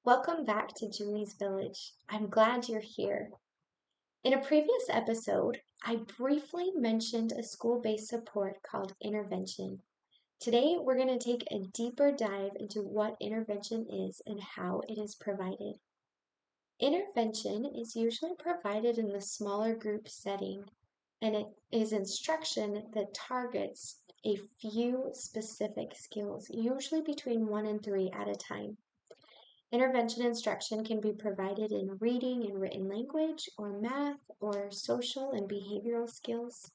Welcome back to Julie's Village. I'm glad you're here. In a previous episode, I briefly mentioned a school based support called intervention. Today, we're going to take a deeper dive into what intervention is and how it is provided. Intervention is usually provided in the smaller group setting, and it is instruction that targets a few specific skills, usually between 1 and 3 at a time. Intervention instruction can be provided in reading and written language, or math, or social and behavioral skills.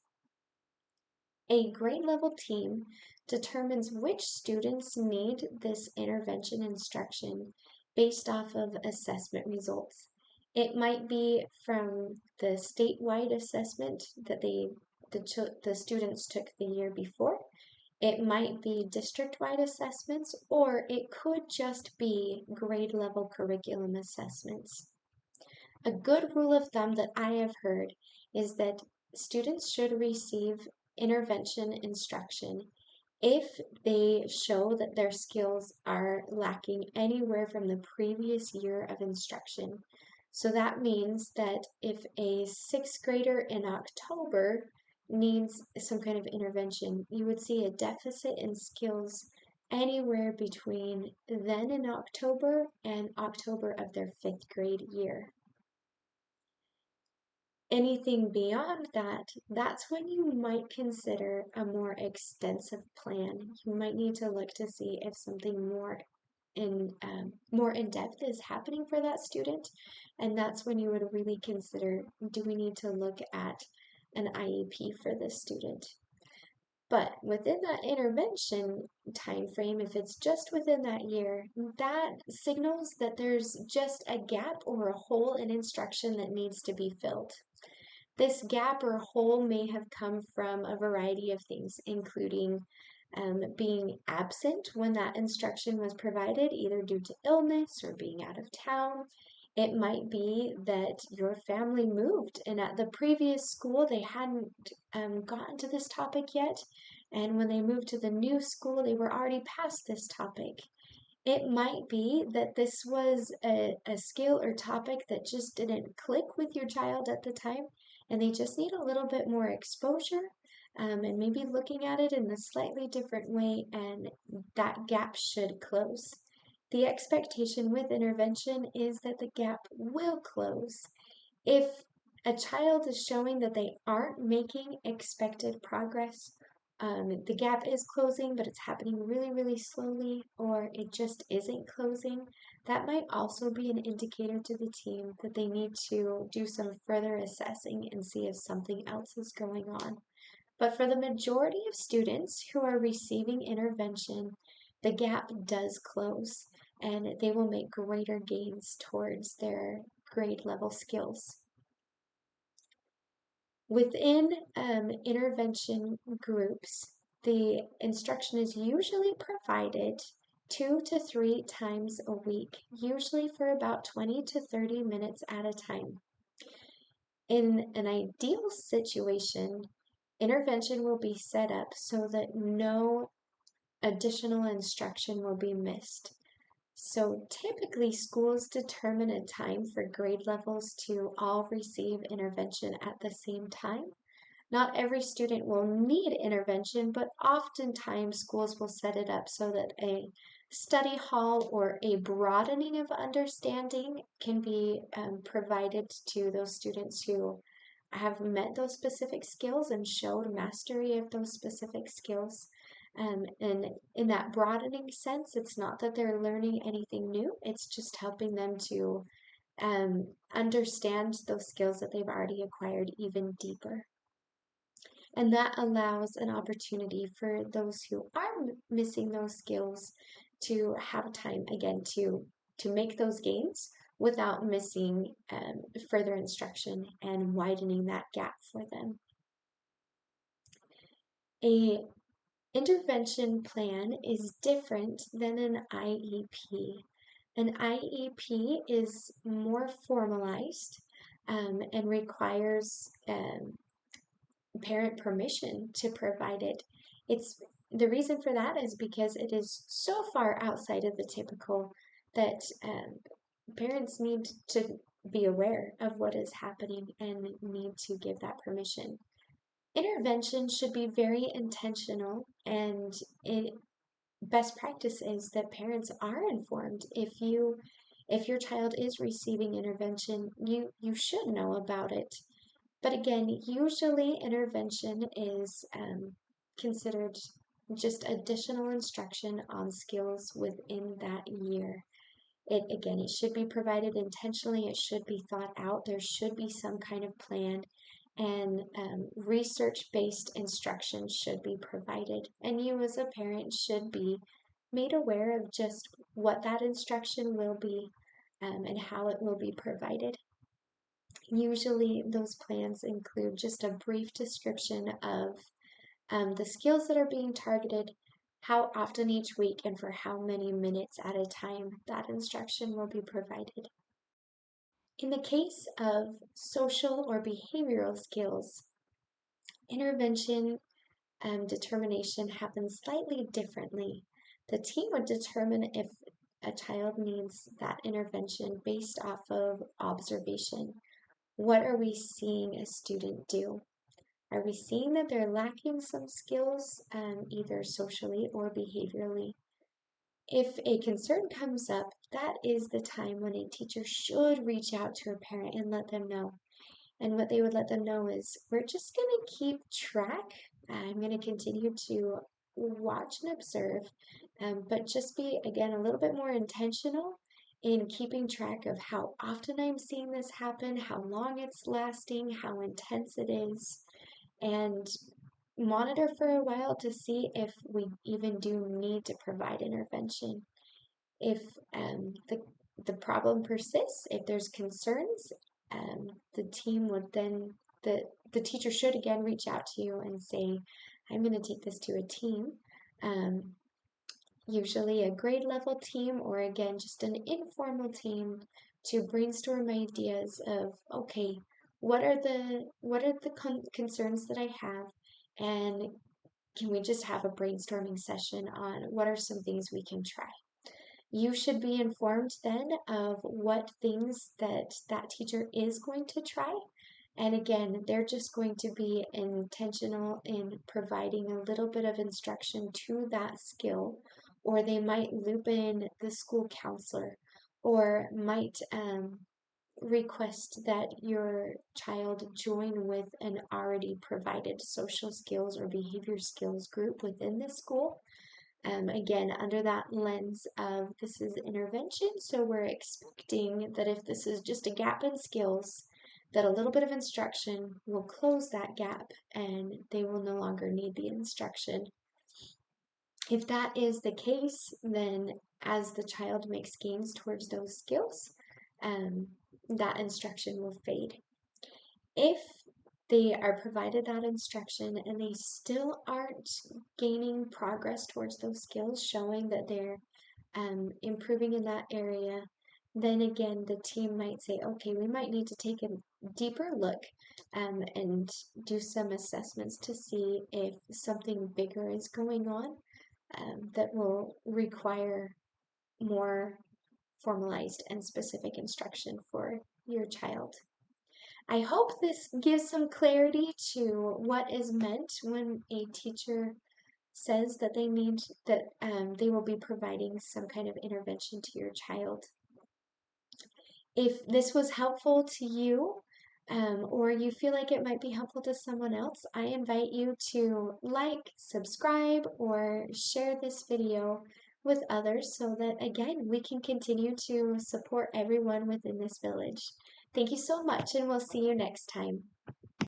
A grade level team determines which students need this intervention instruction based off of assessment results. It might be from the statewide assessment that the students took the year before. It might be district-wide assessments, or it could just be grade level curriculum assessments. A good rule of thumb that I have heard is that students should receive intervention instruction if they show that their skills are lacking anywhere from the previous year of instruction. So that means that if a sixth grader in October needs some kind of intervention, you would see a deficit in skills anywhere between then in October and October of their fifth grade year. Anything beyond that, that's when you might consider a more extensive plan. You might need to look to see if something more in depth is happening for that student, and that's when you would really consider, do we need to look at an IEP for this student? But within that intervention time frame, if it's just within that year, that signals that there's just a gap or a hole in instruction that needs to be filled. This gap or hole may have come from a variety of things, including being absent when that instruction was provided, either due to illness or being out of town. It might be that your family moved and at the previous school they hadn't gotten to this topic yet, and when they moved to the new school they were already past this topic. It might be that this was a skill or topic that just didn't click with your child at the time, and they just need a little bit more exposure, and maybe looking at it in a slightly different way, and that gap should close. The expectation with intervention is that the gap will close. If a child is showing that they aren't making expected progress, the gap is closing, but it's happening really, really slowly, or it just isn't closing, that might also be an indicator to the team that they need to do some further assessing and see if something else is going on. But for the majority of students who are receiving intervention, the gap does close and they will make greater gains towards their grade level skills. Within intervention groups, the instruction is usually provided 2 to 3 times a week, usually for about 20 to 30 minutes at a time. In an ideal situation, intervention will be set up so that no additional instruction will be missed. So typically schools determine a time for grade levels to all receive intervention at the same time. Not every student will need intervention, but oftentimes schools will set it up so that a study hall or a broadening of understanding can be provided to those students who have met those specific skills and showed mastery of those specific skills. And in that broadening sense, it's not that they're learning anything new, it's just helping them to understand those skills that they've already acquired even deeper. And that allows an opportunity for those who are missing those skills to have time again to make those gains without missing further instruction and widening that gap for them. A intervention plan is different than an IEP. An IEP is more formalized and requires parent permission to provide it. It's the reason for that is because it is so far outside of the typical that parents need to be aware of what is happening and need to give that permission. Intervention should be very intentional, and it best practice is that parents are informed. If your child is receiving intervention, you should know about it. But again, usually intervention is considered just additional instruction on skills within that year. It should be provided intentionally, it should be thought out, there should be some kind of plan, and research-based instruction should be provided. And you as a parent should be made aware of just what that instruction will be, and how it will be provided. Usually those plans include just a brief description of the skills that are being targeted, how often each week, and for how many minutes at a time that instruction will be provided. In the case of social or behavioral skills, intervention determination happens slightly differently. The team would determine if a child needs that intervention based off of observation. What are we seeing a student do? Are we seeing that they're lacking some skills, either socially or behaviorally? If a concern comes up, that is the time when a teacher should reach out to a parent and let them know. And what they would let them know is, we're just going to keep track. I'm going to continue to watch and observe, but just be, again, a little bit more intentional in keeping track of how often I'm seeing this happen, how long it's lasting, how intense it is, and monitor for a while to see if we even do need to provide intervention. If the problem persists, if there's concerns, the team would then, the teacher should again reach out to you and say, I'm going to take this to a team, usually a grade level team, or again just an informal team, to brainstorm ideas of, okay, what are the concerns that I have, and can we just have a brainstorming session on what are some things we can try. You should be informed then of what things that teacher is going to try. And again, they're just going to be intentional in providing a little bit of instruction to that skill, or they might loop in the school counselor, or might request that your child join with an already provided social skills or behavior skills group within the school. Again, under that lens of this is intervention, so we're expecting that if this is just a gap in skills, that a little bit of instruction will close that gap and they will no longer need the instruction. If that is the case, then as the child makes gains towards those skills, that instruction will fade. If they are provided that instruction and they still aren't gaining progress towards those skills, showing that they're improving in that area, then again the team might say, okay, we might need to take a deeper look, and do some assessments to see if something bigger is going on, that will require more formalized and specific instruction for your child. I hope this gives some clarity to what is meant when a teacher says that they will be providing some kind of intervention to your child. If this was helpful to you, or you feel like it might be helpful to someone else, I invite you to like, subscribe, or share this video with others so that, again, we can continue to support everyone within this village. Thank you so much, and we'll see you next time.